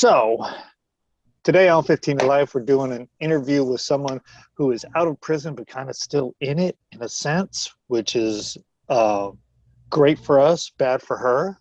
So today on 15 to Life, we're doing an interview with someone who is out of prison but kind of still in it in a sense, which is uh, great for us, bad for her,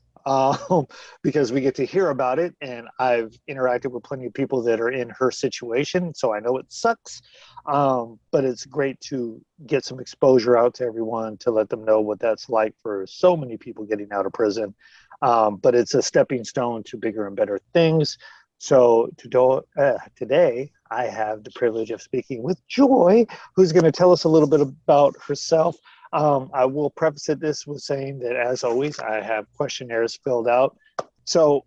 because we get to hear about it. And I've interacted with plenty of people that are in her situation, so I know it sucks. But it's great to get some exposure out to everyone to let them know what that's like for so many people getting out of prison. But it's a stepping stone to bigger and better things. So today, I have the privilege of speaking with Joy, who's going to tell us a little bit about herself. I will preface this with saying that, as always, I have questionnaires filled out. So,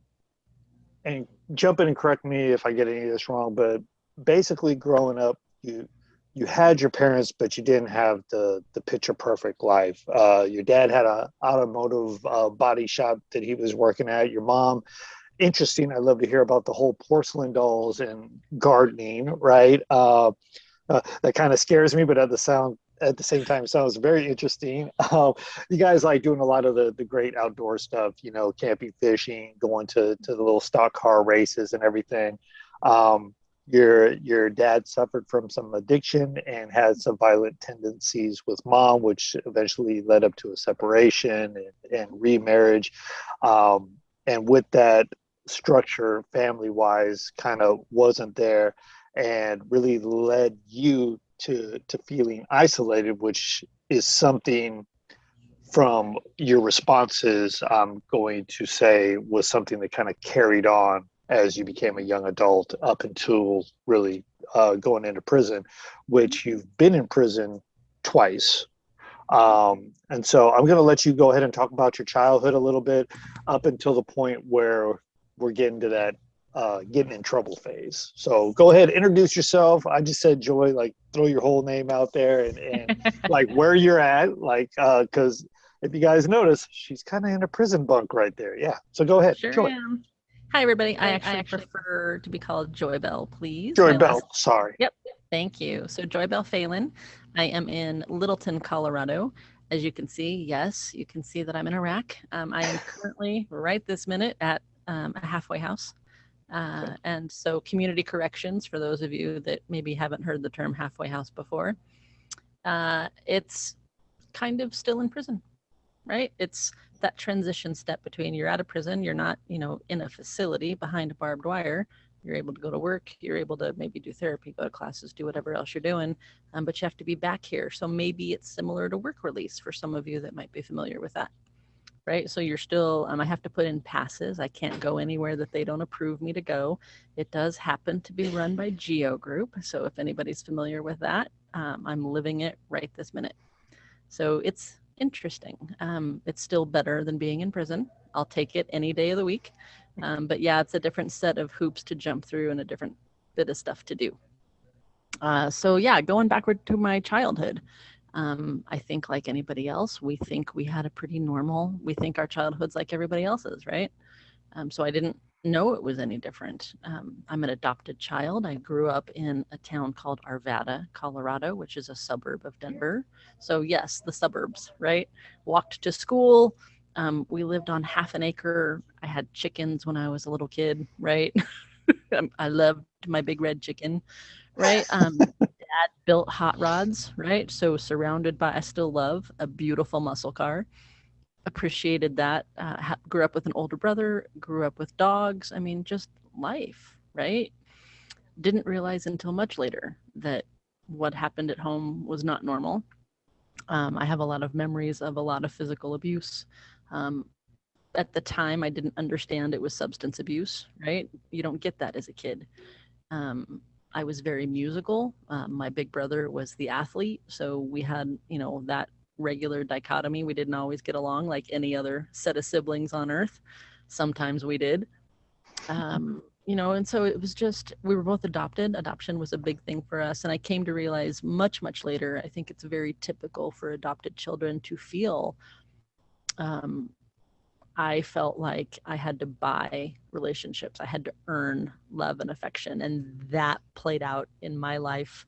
and jump in and correct me if I get any of this wrong, but basically, growing up, you had your parents, but you didn't have the picture perfect life. Your dad had a automotive body shop that he was working at. Your mom, interesting. I love to hear about the whole porcelain dolls and gardening, right? That kind of scares me, but at the same time sounds very interesting. You guys like doing a lot of the great outdoor stuff, camping, fishing, going to the little stock car races and everything. Um, your dad suffered from some addiction and had some violent tendencies with mom, which eventually led up to a separation and remarriage. And with that, structure family wise kind of wasn't there and really led you to feeling isolated, which is something from your responses, I'm going to say, was something that kind of carried on as you became a young adult up until really going into prison, which you've been in prison twice. And so I'm going to let you go ahead and talk about your childhood a little bit up until the point where we're getting to that getting in trouble phase. So go ahead, introduce yourself. I just said Joy, like throw your whole name out there and like where you're at, like because if you guys notice, she's kind of in a prison bunk right there. Yeah. So go ahead, Sure Joy. am. Hi, everybody. I actually prefer to be called Joybelle, please. Joy My Bell. last. Sorry. Yep. Thank you. So Joybelle Phelan. I am in Littleton, Colorado. As you can see, yes, you can see that I'm in Iraq. I am currently, right this minute, at a halfway house. And so community corrections, for those of you that maybe haven't heard the term halfway house before, it's kind of still in prison, right? It's that transition step between you're out of prison, you're not, in a facility behind barbed wire. You're able to go to work, you're able to maybe do therapy, go to classes, do whatever else you're doing, but you have to be back here. So maybe it's similar to work release for some of you that might be familiar with that, right? So you're still, I have to put in passes. I can't go anywhere that they don't approve me to go. It does happen to be run by Geo Group. So if anybody's familiar with that, I'm living it right this minute. So it's interesting. It's still better than being in prison. I'll take it any day of the week. But yeah, it's a different set of hoops to jump through and a different bit of stuff to do. So yeah, going backward to my childhood. I think like anybody else, we think we had a pretty normal, we think our childhood's like everybody else's, right? So I didn't know it was any different. I'm an adopted child. I grew up in a town called Arvada, Colorado, which is a suburb of Denver. So yes, the suburbs, right? Walked to school. We lived on half an acre. I had chickens when I was a little kid, right? I loved my big red chicken, right? Dad built hot rods, right? So surrounded by, I still love a beautiful muscle car. Appreciated that. Grew up with an older brother, grew up with dogs. I mean, just life, right? Didn't realize until much later that what happened at home was not normal. I have a lot of memories of a lot of physical abuse. Um, at the time, I didn't understand it was substance abuse, right? You don't get that as a kid. Um, I was very musical. My big brother was the athlete. So we had, that regular dichotomy. We didn't always get along like any other set of siblings on earth. Sometimes we did. And so it was just, we were both adopted. Adoption was a big thing for us. And I came to realize much, much later, I think it's very typical for adopted children to feel um, I felt like I had to buy relationships. I had to earn love and affection. And that played out in my life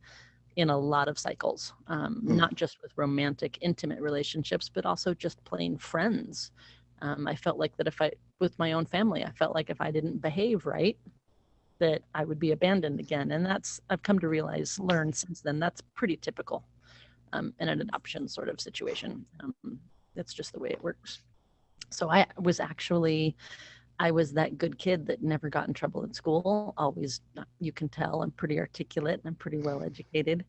in a lot of cycles, not just with romantic, intimate relationships, but also just plain friends. I felt like that with my own family, I felt like if I didn't behave right, that I would be abandoned again. And that's, I've come to realize, learn since then, that's pretty typical in an adoption sort of situation. That's just the way it works. So I was that good kid that never got in trouble in school. Always, you can tell I'm pretty articulate and I'm pretty well educated.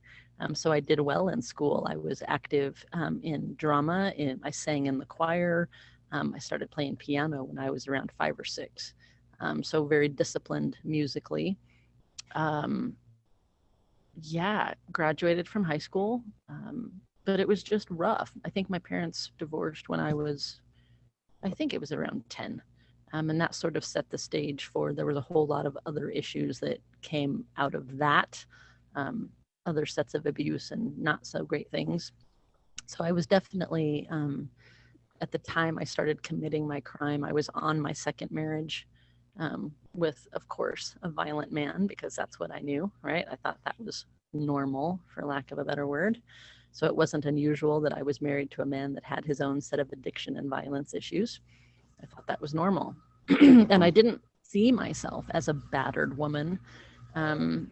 So I did well in school. I was active in drama. I sang in the choir. I started playing piano when I was around 5 or 6. So very disciplined musically. Um, yeah, graduated from high school, but it was just rough. I think my parents divorced when I think it was around 10. And that sort of set the stage for, there was a whole lot of other issues that came out of that, other sets of abuse and not so great things. So I was definitely, at the time I started committing my crime, I was on my second marriage with, of course, a violent man, because that's what I knew, right? I thought that was normal, for lack of a better word. So it wasn't unusual that I was married to a man that had his own set of addiction and violence issues. I thought that was normal. And I didn't see myself as a battered woman. Um,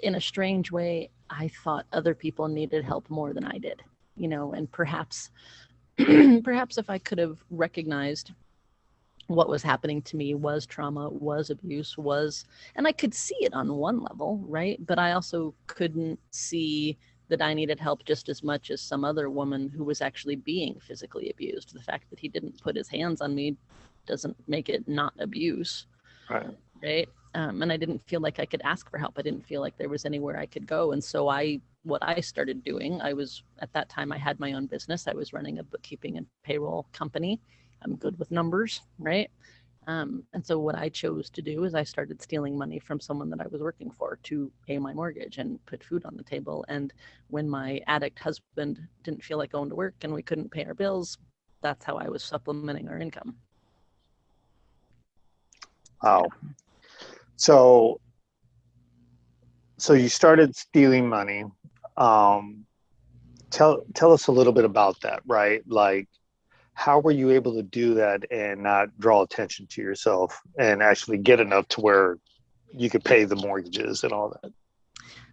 in a strange way, I thought other people needed help more than I did, and perhaps, perhaps if I could have recognized what was happening to me was trauma, was abuse, and I could see it on one level, right? But I also couldn't see that I needed help just as much as some other woman who was actually being physically abused. The fact that he didn't put his hands on me doesn't make it not abuse, right? And I didn't feel like I could ask for help. I didn't feel like there was anywhere I could go. And so what I started doing, at that time, I had my own business. I was running a bookkeeping and payroll company. I'm good with numbers, right? And so what I chose to do is I started stealing money from someone that I was working for to pay my mortgage and put food on the table. And when my addict husband didn't feel like going to work and we couldn't pay our bills, that's how I was supplementing our income. Wow. So you started stealing money. Tell us a little bit about that, right? Like, how were you able to do that and not draw attention to yourself and actually get enough to where you could pay the mortgages and all that?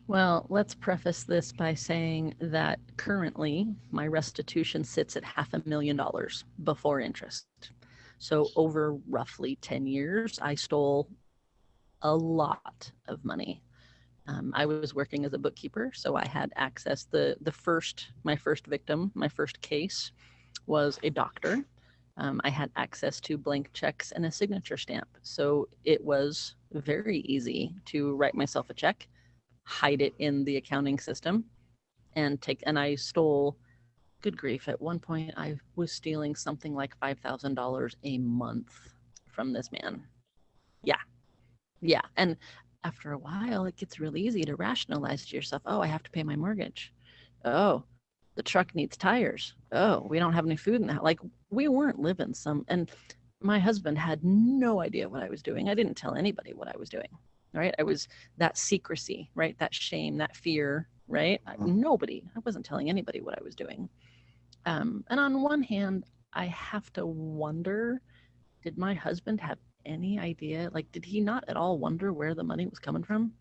Well, let's preface this by saying that currently my restitution sits at $500,000 before interest. So over roughly 10 years, I stole a lot of money. I was working as a bookkeeper, so I had access. My first victim, my first case was a doctor. I had access to blank checks and a signature stamp. So it was very easy to write myself a check, hide it in the accounting system, and I stole, good grief, at one point I was stealing something like $5,000 a month from this man. Yeah. And after a while, it gets really easy to rationalize to yourself, oh, I have to pay my mortgage. Oh, the truck needs tires. Oh, we don't have any food in the house. Like, we weren't living and my husband had no idea what I was doing. I didn't tell anybody what I was doing, right? I was that secrecy, right? That shame, that fear, right? I wasn't telling anybody what I was doing. And on one hand, I have to wonder, did my husband have any idea? Like, did he not at all wonder where the money was coming from?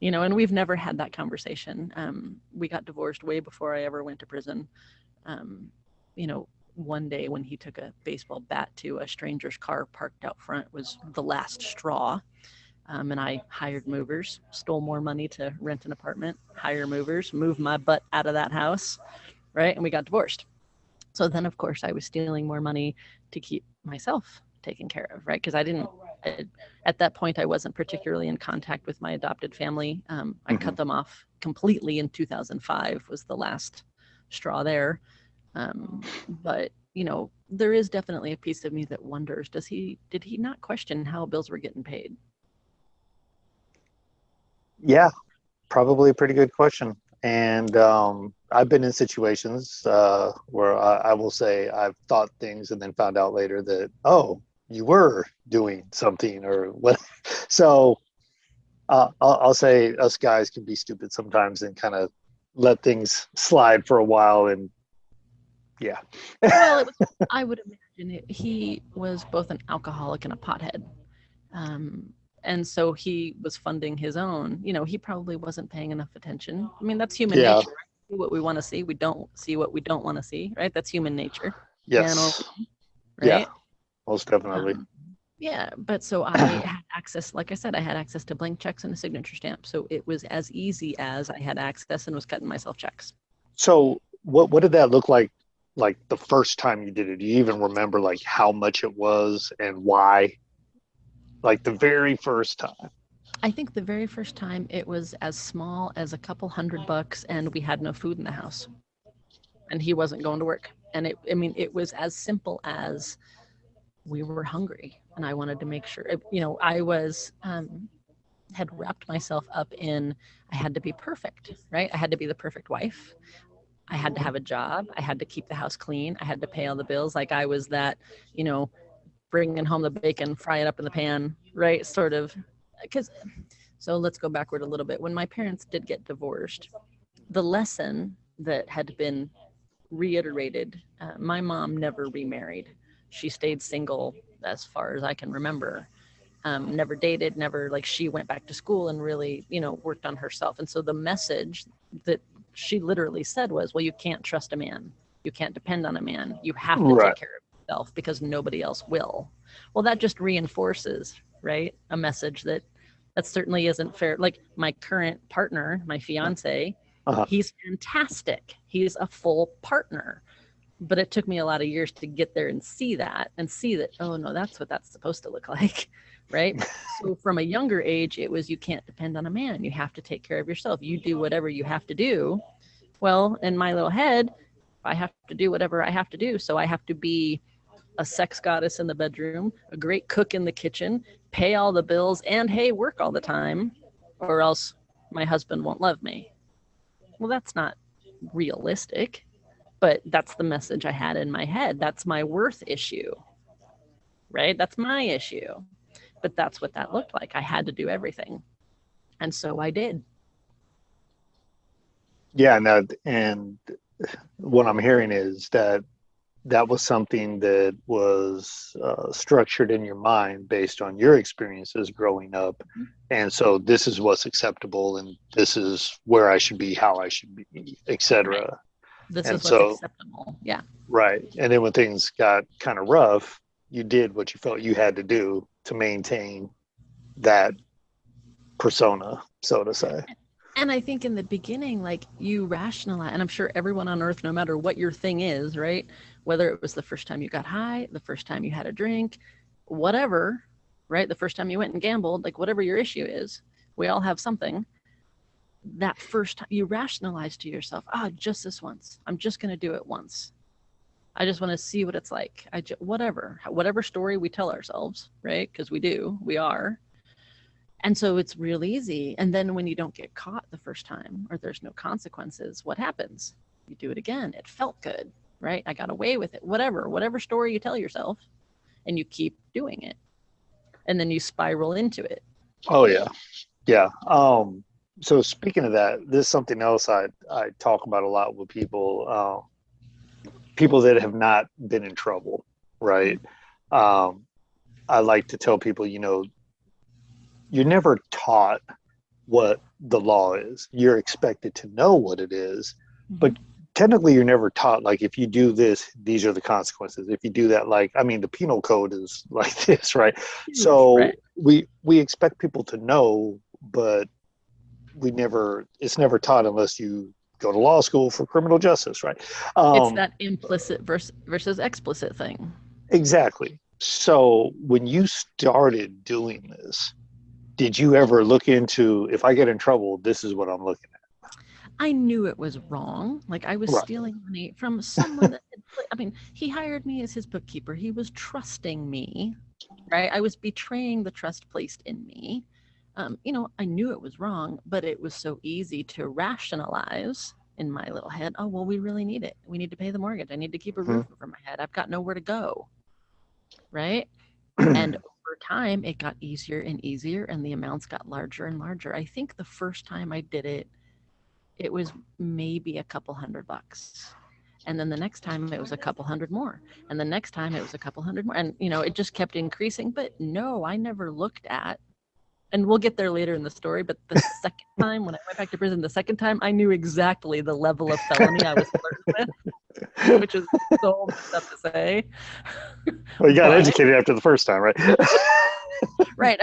And we've never had that conversation. We got divorced way before I ever went to prison. One day when he took a baseball bat to a stranger's car parked out front was the last straw. And I hired movers, stole more money to rent an apartment, hire movers, move my butt out of that house, right? And we got divorced. So then, of course, I was stealing more money to keep myself taken care of, right? Because at that point, I wasn't particularly in contact with my adopted family. I cut them off completely in 2005 was the last straw there. But, there is definitely a piece of me that wonders, did he not question how bills were getting paid? Yeah, probably a pretty good question. And I've been in situations where I will say I've thought things and then found out later that, oh, you were doing something or what. So I'll say us guys can be stupid sometimes and kind of let things slide for a while. And yeah. Well, I would imagine he was both an alcoholic and a pothead. And so he was funding his own. He probably wasn't paying enough attention. I mean, that's human Yeah. nature. Right? We see what we want to see. We don't see what we don't want to see, right? That's human nature. Man or Yes. woman, Yeah. right? Most definitely. Um, yeah, but so I had access, like I said, I had access to blank checks and a signature stamp. So it was as easy as I had access and was cutting myself checks. So what did that look like the first time you did it? Do you even remember like how much it was and why? Like the very first time. I think the very first time it was as small as a couple $100 and we had no food in the house and he wasn't going to work. And it was as simple as we were hungry and I wanted to make sure, I was, had wrapped myself up in, I had to be perfect, right? I had to be the perfect wife. I had to have a job. I had to keep the house clean. I had to pay all the bills. Like I was that, you know, bringing home the bacon, fry it up in the pan, right? Sort of. Because, so let's go backward a little bit. When my parents did get divorced, the lesson that had been reiterated, my mom never remarried. She stayed single as far as I can remember. Never dated, never, like, she went back to school and really, worked on herself. And so the message that she literally said was, well, you can't trust a man. You can't depend on a man. You have to Right. take care of yourself because nobody else will. Well, that just reinforces, right? A message that certainly isn't fair. Like my current partner, my fiance, Uh-huh. he's fantastic. He's a full partner. But it took me a lot of years to get there and see that, oh no, that's what that's supposed to look like. Right. So from a younger age, it was, you can't depend on a man. You have to take care of yourself. You do whatever you have to do. Well, in my little head, I have to do whatever I have to do. So I have to be a sex goddess in the bedroom, a great cook in the kitchen, pay all the bills, and hey, work all the time, or else my husband won't love me. Well, that's not realistic, but that's the message I had in my head. That's my worth issue, right? That's my issue. But that's what that looked like. I had to do everything. And so I did. Yeah, and what I'm hearing is that that was something that was structured in your mind based on your experiences growing up. And so this is what's acceptable and this is where I should be, how I should be, Right. etc. This And is what's so, acceptable. Yeah. right. And then when things got kind of rough, you did what you felt you had to do to maintain that persona, so to say. And I think in the beginning, like, you rationalize, and I'm sure everyone on earth, no matter what your thing is, right? Whether it was the first time you got high, the first time you had a drink, whatever, right? The first time you went and gambled, like whatever your issue is, we all have something. That first time you rationalize to yourself, just this once. I'm just going to do it once. I just want to see what it's like. Whatever story we tell ourselves, right? Because we are. And so it's real easy. And then when you don't get caught the first time or there's no consequences, what happens? You do it again. It felt good, right? I got away with it. Whatever story you tell yourself, and you keep doing it. And then you spiral into it. Oh yeah. Yeah. So speaking of that, this is something else I talk about a lot with people, people that have not been in trouble, right? Um, I like to tell people, you're never taught what the law is. You're expected to know what it is, but Mm-hmm. technically you're never taught, like, if you do this, these are the consequences. If you do that, like, I mean, the penal code is like this, right? Huge, So right? we expect people to know, but it's never taught unless you go to law school for criminal justice, right? It's um that implicit versus explicit thing. exactly. So when you started doing this, did you ever look into, if I get in trouble, this is what I'm looking I knew it was wrong. Like I was at? Right. stealing money from someone that, I mean, he hired me as his bookkeeper. He was trusting me, right? I was betraying the trust placed in me. I knew it was wrong, but it was so easy to rationalize in my little head. Oh, well, we really need it. We need to pay the mortgage. I need to keep a roof over my head. I've got nowhere to go, right? And over time, it got easier and easier, and the amounts got larger and larger. I think the first time I did it, it was maybe a couple $100. And then the next time it was a couple hundred more. And the next time it was a couple hundred more. And, it just kept increasing. But no, I never looked at and we'll get there later in the story, but the second time when I went back to prison, the second time, I knew exactly the level of felony I was flirting with, which is so messed up to say. Well, you got But educated after the first time, right? right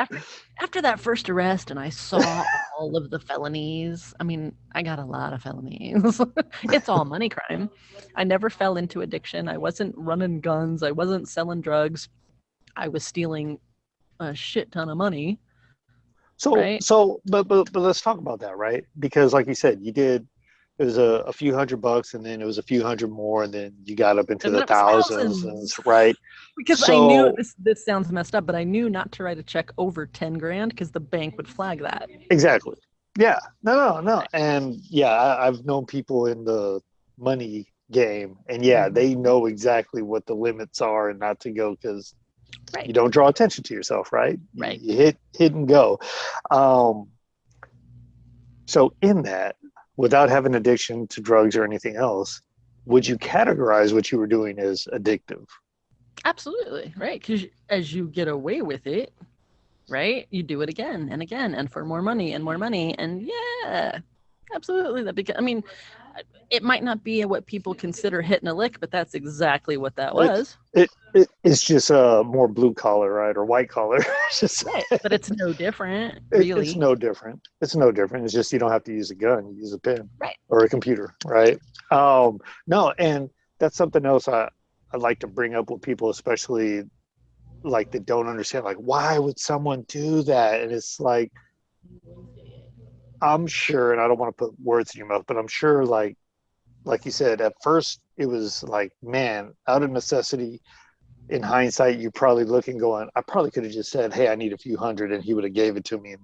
after that first arrest, and I saw all of the felonies. I mean, I got a lot of felonies. It's all money crime. I never fell into addiction. I wasn't running guns. I wasn't selling drugs. I was stealing a shit ton of money, right? But let's talk about that, right? Because like you said, you did it was a few $100, and then it was a few hundred more, and then you got up into And then the it was thousands, thousands. right? Because I knew So this sounds messed up, but I knew not to write a check over 10 grand because the bank would flag that. exactly, yeah, no, Right. and yeah, I've known people in the money game, and yeah, Mm-hmm. they know exactly what the limits are and not to go because Right. you don't draw attention to yourself, right? Right. You hit and go. Um, so in that, without having addiction to drugs or anything else, would you categorize what you were doing as addictive? Absolutely. Right. Because as you get away with it, right, you do it again and again and for more money and more money. And yeah, absolutely. That because I mean, it might not be what people consider hitting a lick, but that's exactly what that It, was. it's just more blue collar, right, or white collar. It's just Right. But it's no different, it's really. no different. It's no different. It's just you don't have to use a gun. You use a pen Right. or a computer, right? No, and that's something else I like to bring up with people, especially like that don't understand. Like, why would someone do that? And it's like I'm sure, and I don't want to put words in your mouth, but I'm sure, like you said, at first it was like, man, out of necessity. In hindsight, you're probably looking, going, I probably could have just said, "Hey, I need a few hundred," and he would have gave it to me, and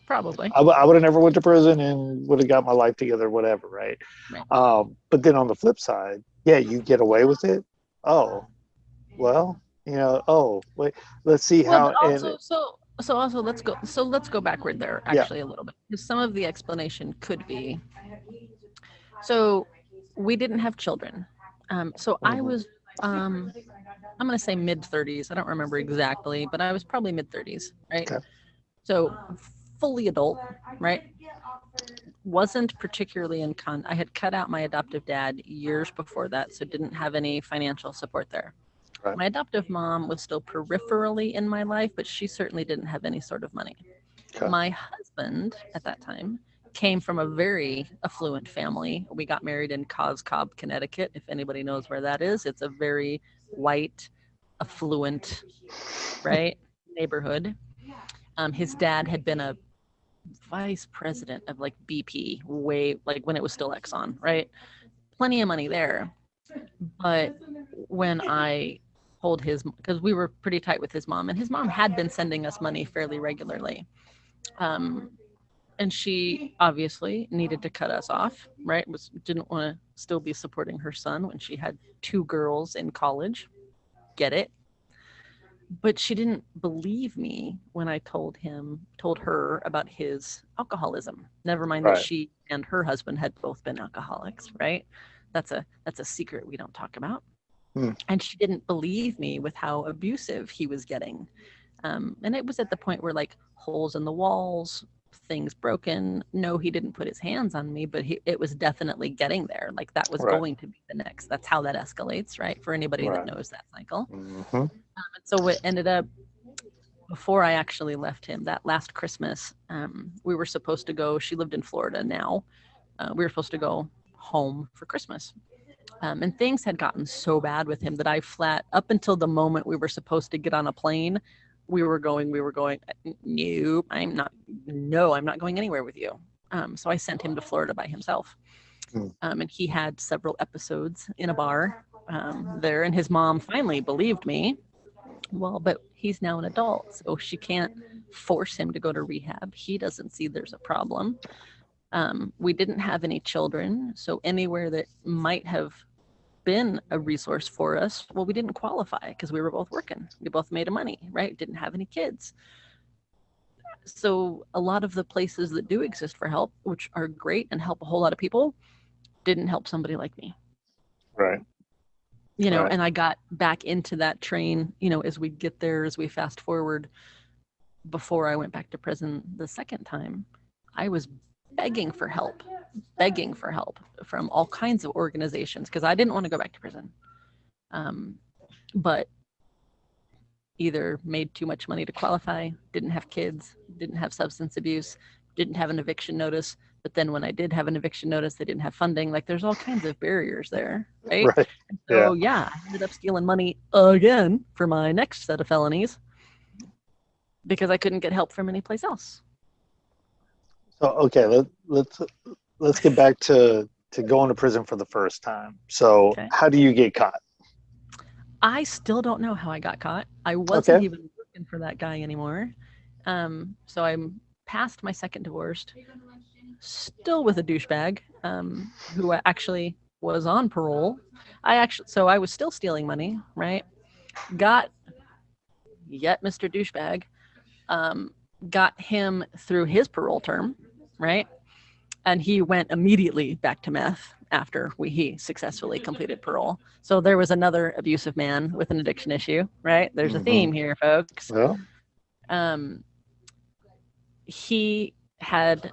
Probably. I would have never went to prison and would have got my life together, whatever, right? Right. But then on the flip side, yeah, you get away with it. Oh, well, oh, wait, let's see Well, but how, and also let's go backward there yeah, actually a little bit. Because some of the explanation could be so we didn't have children. So I mm-hmm. was I'm going to say mid 30s. I don't remember exactly, but I was probably mid 30s, right? Okay, So fully adult, right? Wasn't particularly I had cut out my adoptive dad years before that, so didn't have any financial support there. right, My adoptive mom was still peripherally in my life, but she certainly didn't have any sort of money. okay, My husband at that time came from a very affluent family. We got married in Cobb, Connecticut. If anybody knows where that is, it's a very white, affluent, right, neighborhood. His dad had been a vice president of like BP, way like when it was still Exxon, right? Plenty of money there. But when I told because we were pretty tight with his mom, and his mom had been sending us money fairly regularly. And she obviously needed to cut us off, right? Didn't want to still be supporting her son when she had two girls in college. Get it? But she didn't believe me when I told her about his alcoholism. Never mind that right, she and her husband had both been alcoholics, right? That's a secret we don't talk about. hmm. And she didn't believe me with how abusive he was getting. And it was at the point where like holes in the walls, things broken. No, he didn't put his hands on me, but it was definitely getting there. Like that was Right, going to be the next. That's how that escalates, right? For anybody that right, knows that cycle. mm-hmm. And so what ended up before I actually left him that last Christmas, we were supposed to go. She lived in Florida now. We were supposed to go home for Christmas. And things had gotten so bad with him that up until the moment we were supposed to get on a plane, we were going, no, I'm not going anywhere with you. So I sent him to Florida by himself. Hmm. And he had several episodes in a bar there. And his mom finally believed me. Well, but he's now an adult, so she can't force him to go to rehab. He doesn't see there's a problem. We didn't have any children, so anywhere that might have been a resource for us, well, we didn't qualify because we were both working. We both made money, right? Didn't have any kids. So a lot of the places that do exist for help, which are great and help a whole lot of people, didn't help somebody like me. Right, right, And I got back into that train, as we get there, as we fast forward, before I went back to prison the second time, I was begging for help from all kinds of organizations because I didn't want to go back to prison. But either made too much money to qualify, didn't have kids, didn't have substance abuse, didn't have an eviction notice. But then when I did have an eviction notice, they didn't have funding. Like there's all kinds of barriers there, right? Right. And Yeah. so yeah, I ended up stealing money again for my next set of felonies because I couldn't get help from anyplace else. So okay, let's get back to going to prison for the first time. So Okay. how do you get caught? I still don't know how I got caught. I wasn't Okay. even looking for that guy anymore. So I'm past my second divorce, still with a douchebag, who actually was on parole. So I was still stealing money, right? Got yet Mr. Douchebag, got him through his parole term, right? And he went immediately back to meth after he successfully completed parole. So there was another abusive man with an addiction issue, right? There's a theme here, folks. Well, He had,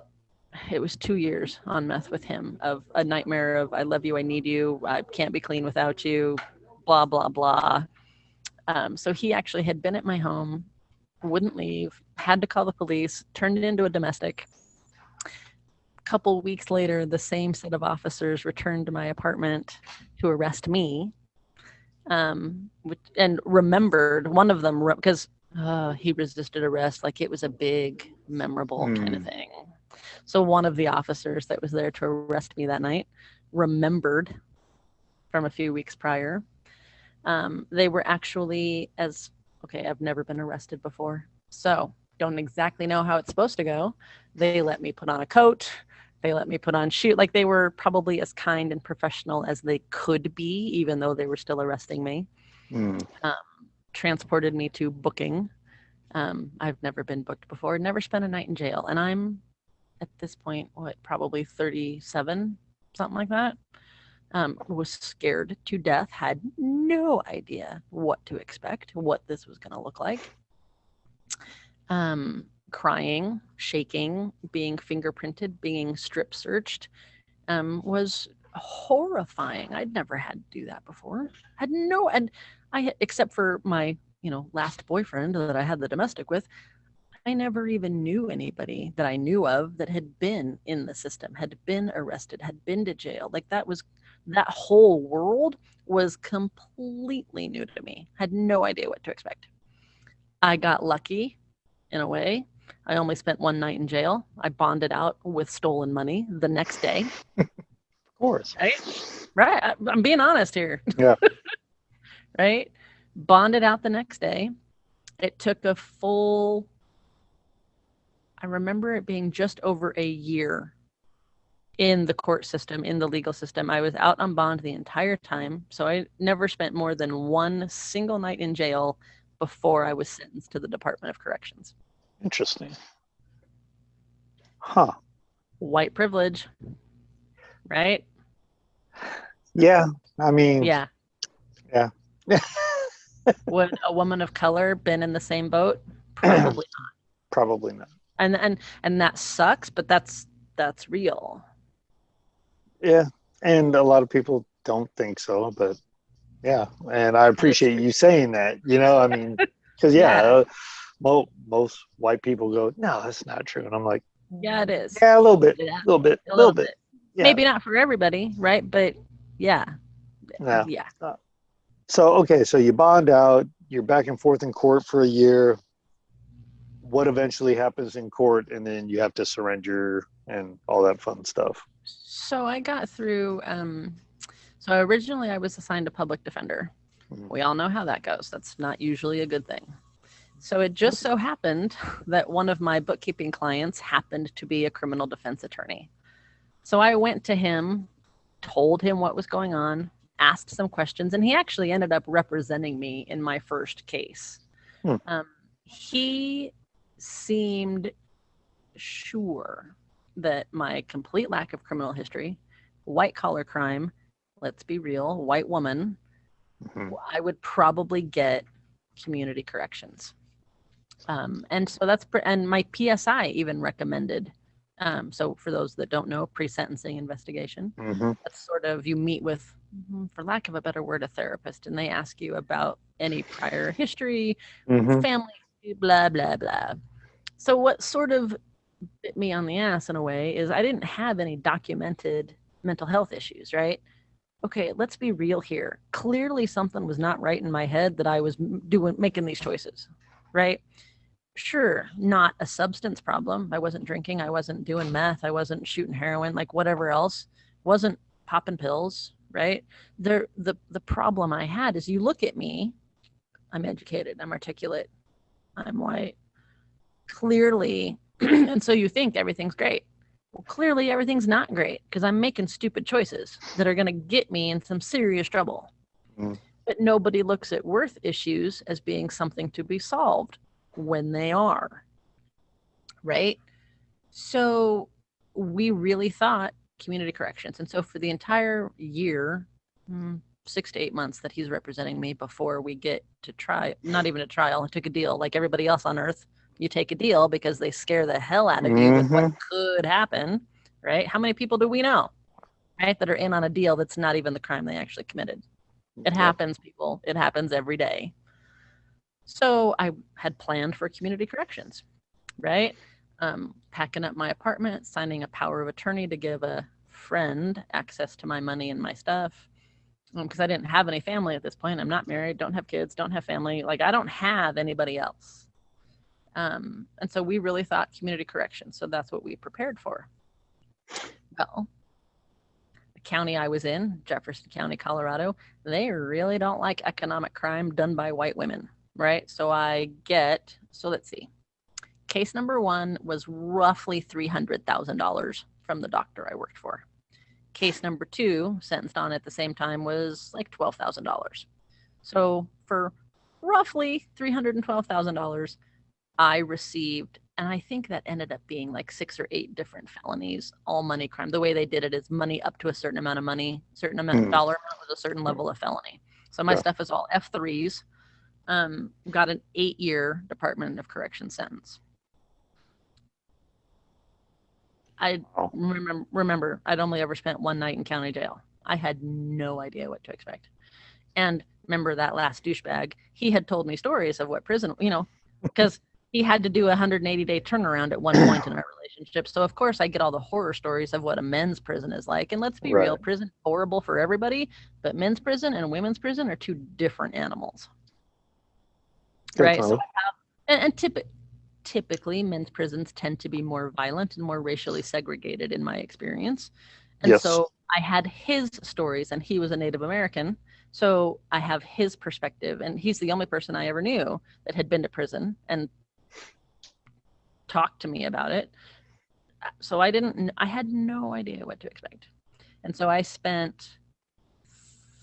it was 2 years on meth with him of a nightmare of I love you, I need you, I can't be clean without you, blah, blah, blah. So he actually had been at my home, wouldn't leave, had to call the police, turned it into a domestic. Couple weeks later, the same set of officers returned to my apartment to arrest me, and remembered one of them because he resisted arrest like it was a big, memorable kind of thing. So one of the officers that was there to arrest me that night remembered from a few weeks prior. They were actually I've never been arrested before, so don't exactly know how it's supposed to go. They let me put on a coat. They let me put on shoes. Like they were probably as kind and professional as they could be, even though they were still arresting me. Transported me to booking. I've never been booked before, never spent a night in jail. And I'm at this point, probably 37, something like that. Was scared to death, had no idea what to expect, what this was going to look like. Crying, shaking, being fingerprinted, being strip searched, was horrifying. I'd never had to do that before. Except for my, last boyfriend that I had the domestic with, I never even knew anybody that I knew of that had been in the system, had been arrested, had been to jail. Like that whole world was completely new to me. Had no idea what to expect. I got lucky in a way. I only spent one night in jail. I bonded out with stolen money the next day. of course. Right. I'm being honest here. Yeah. Right. Bonded out the next day. It took I remember it being just over a year in the court system, in the legal system. I was out on bond the entire time. So I never spent more than one single night in jail before I was sentenced to the Department of Corrections. Interesting. Huh. White privilege, right? Yeah. I mean, yeah. Would a woman of color been in the same boat? Probably not. Probably not. And that sucks, but that's real. Yeah. And a lot of people don't think so, but yeah. And I appreciate you saying that, I mean, because most white people go, no, that's not true. And I'm like, yeah, it is. Yeah, a little bit. Yeah. A little bit. Yeah. Maybe not for everybody, right? But yeah. So, okay, so you bond out, you're back and forth in court for a year. What eventually happens in court, and then you have to surrender and all that fun stuff. So I got through, so originally I was assigned a public defender. We all know how that goes. That's not usually a good thing. So it just so happened that one of my bookkeeping clients happened to be a criminal defense attorney. So I went to him, told him what was going on, asked some questions, and he actually ended up representing me in my first case. He seemed sure that my complete lack of criminal history, white collar crime, let's be real, white woman, I would probably get community corrections. And so that's, and my PSI even recommended. So for those that don't know, pre-sentencing investigation, that's sort of, you meet with, for lack of a better word, a therapist, and they ask you about any prior history, family, blah, blah, blah. So what sort of bit me on the ass in a way is I didn't have any documented mental health issues, right? Okay, let's be real here. Clearly something was not right in my head that I was making these choices, right? Sure, not a substance problem. I wasn't drinking, I wasn't doing meth, I wasn't shooting heroin, like whatever else, wasn't popping pills, right? The problem I had is, you look at me, I'm educated, I'm articulate, I'm white, clearly, and so you think everything's great. Well, clearly everything's not great, because I'm making stupid choices that are going to get me in some serious trouble. But nobody looks at worth issues as being something to be solved when they are, right? So we really thought community corrections. And so for the entire year, 6 to 8 months that he's representing me before we get to try, not even a trial, I took a deal like everybody else on earth. You take a deal because they scare the hell out of you with what could happen, right? How many people do we know, right, that are in on a deal that's not even the crime they actually committed? It happens, people. It happens every day. So I had planned for community corrections, right? Packing up my apartment, signing a power of attorney to give a friend access to my money and my stuff, because I didn't have any family at this point. I'm not married, don't have kids, don't have family. Like, I don't have anybody else. And so we really thought community corrections. So that's what we prepared for. Well, the county I was in, Jefferson County, Colorado, they really don't like economic crime done by white women, right? So let's see. Case number 1 was roughly $300,000 from the doctor I worked for. Case number 2, sentenced on at the same time, was like $12,000. So for roughly $312,000, I received, and I think that ended up being like 6 or 8 different felonies, all money crime. The way they did it is money up to a certain amount of money, certain amount dollar amount was a certain level of felony. So my stuff is all F3s. Got an 8-year Department of Correction sentence. I remember I'd only ever spent 1 night in county jail. I had no idea what to expect. And remember that last douchebag, he had told me stories of what prison, because he had to do a 180-day turnaround at one point in our relationship. So of course I get all the horror stories of what a men's prison is like. And let's be real, prison horrible for everybody, but men's prison and women's prison are 2 different animals. Right? So I have, and typically men's prisons tend to be more violent and more racially segregated in my experience. And so I had his stories, and he was a Native American. So I have his perspective, and he's the only person I ever knew that had been to prison and talked to me about it. So I had no idea what to expect. And so I spent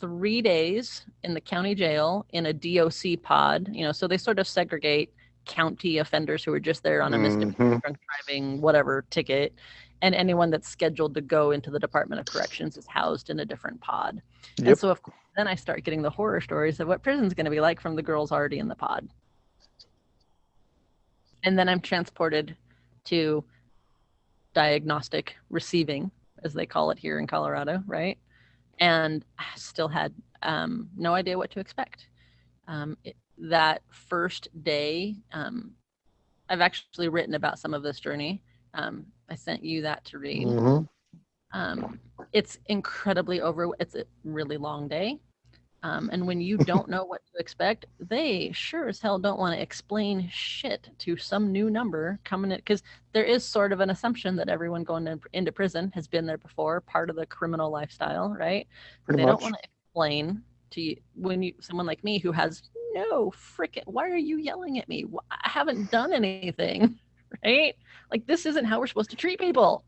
3 days in the county jail in a DOC pod, so they sort of segregate county offenders who are just there on a misdemeanor, drunk driving, whatever ticket, and anyone that's scheduled to go into the Department of Corrections is housed in a different pod. And so of course, then I start getting the horror stories of what prison's going to be like from the girls already in the pod. And then I'm transported to diagnostic receiving, as they call it here in Colorado, right? And I still had no idea what to expect. That first day, I've actually written about some of this journey. I sent you that to read. It's incredibly it's a really long day. And when you don't know what to expect, they sure as hell don't want to explain shit to some new number coming in, because there is sort of an assumption that everyone going into prison has been there before, part of the criminal lifestyle, right? They don't want to explain to you, someone like me who has no frickin', why are you yelling at me? I haven't done anything, right? Like, this isn't how we're supposed to treat people.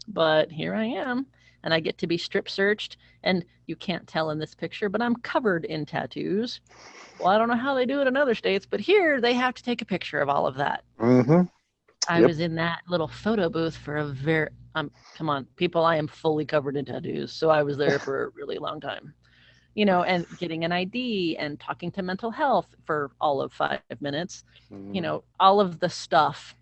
But here I am, and I get to be strip searched, and you can't tell in this picture, but I'm covered in tattoos. Well, I don't know how they do it in other states, but here they have to take a picture of all of that. I was in that little photo booth for a come on, people, I am fully covered in tattoos, so I was there for a really long time. and getting an ID and talking to mental health for all of 5 minutes, all of the stuff.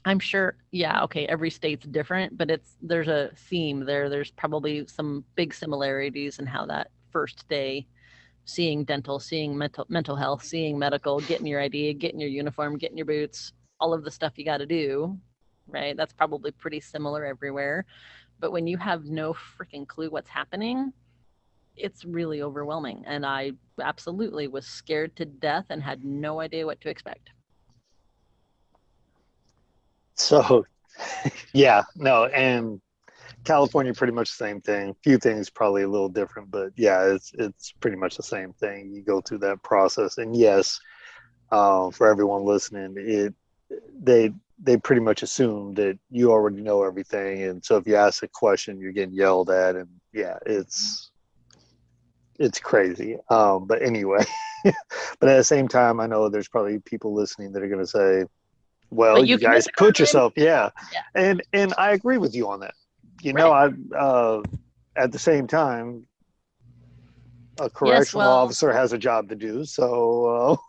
I'm sure, yeah, okay, every state's different, but there's a theme there. There's probably some big similarities in how that first day, seeing dental, seeing mental health, seeing medical, getting your ID, getting your uniform, getting your boots, all of the stuff you got to do, right? That's probably pretty similar everywhere. But when you have no freaking clue what's happening, it's really overwhelming. And I absolutely was scared to death and had no idea what to expect. So, yeah, no, and California pretty much the same thing. Few things probably a little different, but yeah, it's pretty much the same thing. You go through that process, and yes, for everyone listening, they pretty much assume that you already know everything, and so if you ask a question, you're getting yelled at, and yeah, it's crazy. But anyway, but at the same time, I know there's probably people listening that are going to say, "Well, But you you commit guys the put crime. yourself, yeah," Yeah. and I agree with you on that. Right. I at the same time, a Yes. correctional Well, officer has a job to do, so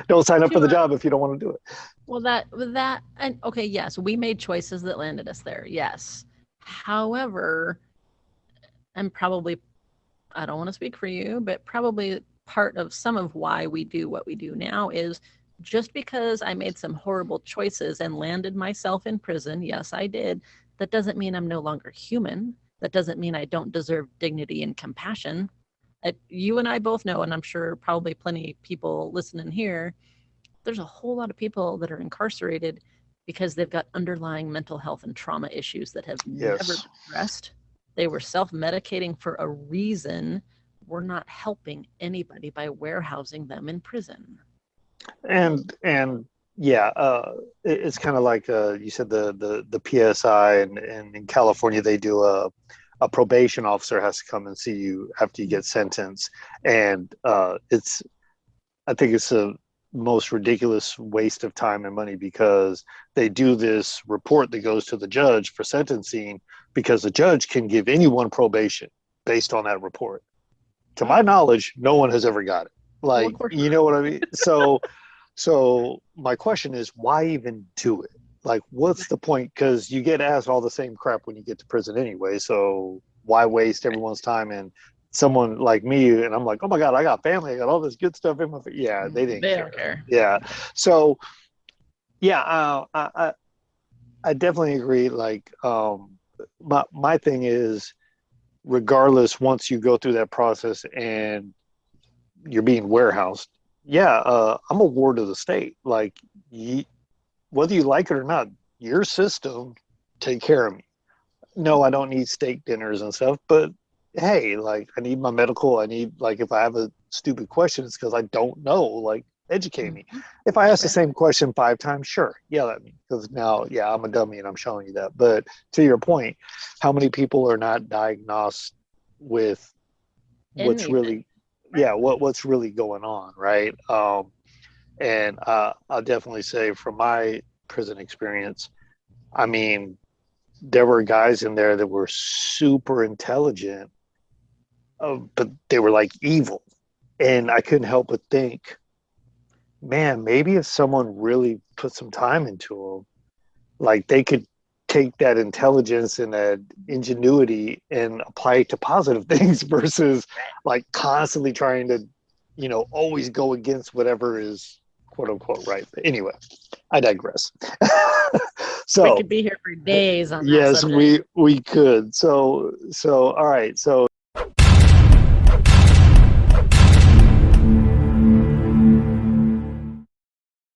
don't sign up for to the job if you don't want to do it. Well, that, and okay, yes, we made choices that landed us there. Yes. However, and probably, I don't want to speak for you, but probably part of some of why we do what we do now is just because I made some horrible choices and landed myself in prison. Yes, I did. That doesn't mean I'm no longer human. That doesn't mean I don't deserve dignity and compassion. You and I both know, and I'm sure probably plenty of people listening here, there's a whole lot of people that are incarcerated because they've got underlying mental health and trauma issues that have never Yes, been addressed. They were self-medicating for a reason. We're not helping anybody by warehousing them in prison. and yeah, it's kind of like you said the PSI, and in California they do a probation officer has to come and see you after you get sentenced, and it's I think it's a most ridiculous waste of time and money because they do this report that goes to the judge for sentencing because the judge can give anyone probation based on that report. To my knowledge, no one has ever got it. Well, of Like, course you not. know what I mean? So my question is, why even do it? Like, what's the point? Because you get asked all the same crap when you get to prison anyway. So why waste everyone's time and someone like me? And I'm like, oh my god, I got family, I got all this good stuff in my. Yeah, they didn't They care. don't care. Yeah, so yeah, I definitely agree. Like, my thing is, regardless, once you go through that process and you're being warehoused, yeah, I'm a ward of the state. Like, whether you like it or not, your system take care of me. No, I don't need steak dinners and stuff, but hey, like I need my medical. I need like if I have a stupid question, it's because I don't know. Like educate me. Mm-hmm. If I ask the Right. same question 5 times, sure, yell at me because now, yeah, I'm a dummy and I'm showing you that. But to your point, how many people are not diagnosed with what's Anything. really, Right. yeah, what's really going on, right? And I'll definitely say from my prison experience, I mean, there were guys in there that were super intelligent, but they were like evil. And I couldn't help but think, man, maybe if someone really put some time into them, like they could take that intelligence and that ingenuity and apply it to positive things versus like constantly trying to, always go against whatever is quote unquote right. But anyway, I digress. We So could be here for days on that yes, subject. we could. So all right. So